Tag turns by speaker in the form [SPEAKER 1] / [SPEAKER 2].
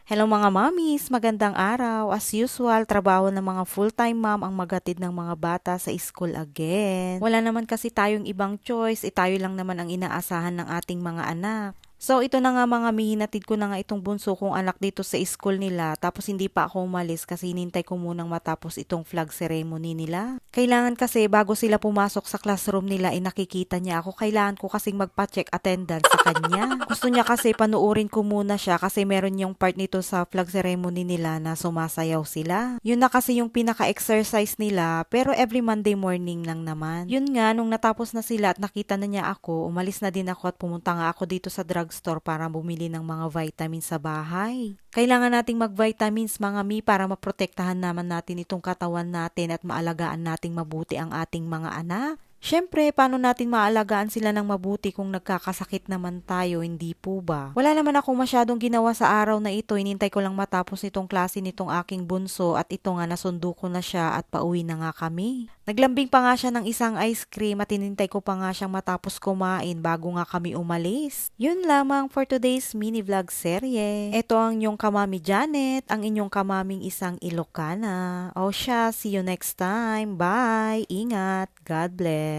[SPEAKER 1] Hello mga mommies, magandang araw. As usual, trabaho ng mga full-time mom ang maghatid ng mga bata sa school again. Wala naman kasi tayong ibang choice, tayo lang naman ang inaasahan ng ating mga anak. So ito na nga mga mihinatid ko na nga itong bunso kong anak dito sa school nila tapos hindi pa ako umalis kasi hinintay ko munang matapos itong flag ceremony nila. Kailangan kasi bago sila pumasok sa classroom nila nakikita niya ako. Kailangan ko kasing magpa-check attendance sa kanya. Gusto niya kasi panuorin ko muna siya kasi meron yung part nito sa flag ceremony nila na sumasayaw sila. Yun na kasi yung pinaka-exercise nila pero every Monday morning lang naman. Yun nga, nung natapos na sila at nakita na niya ako, umalis na din ako at pumunta nga ako dito sa drugstore para bumili ng mga vitamins sa bahay. Kailangan nating mag-vitamins mga mi para maprotektahan naman natin itong katawan natin at maalagaan nating mabuti ang ating mga anak. Siyempre, paano natin maalagaan sila ng mabuti kung nagkakasakit naman tayo, hindi po ba? Wala naman akong masyadong ginawa sa araw na ito. Inintay ko lang matapos itong klase nitong aking bunso at ito nga nasundo ko na siya at pauwi na nga kami. Naglambing pa nga siya ng isang ice cream at inintay ko pa nga siyang matapos kumain bago nga kami umalis. Yun lamang for today's mini vlog serye. Ito ang inyong kamami Janet, ang inyong kamaming isang Ilocana. O siya, see you next time. Bye! Ingat! God bless!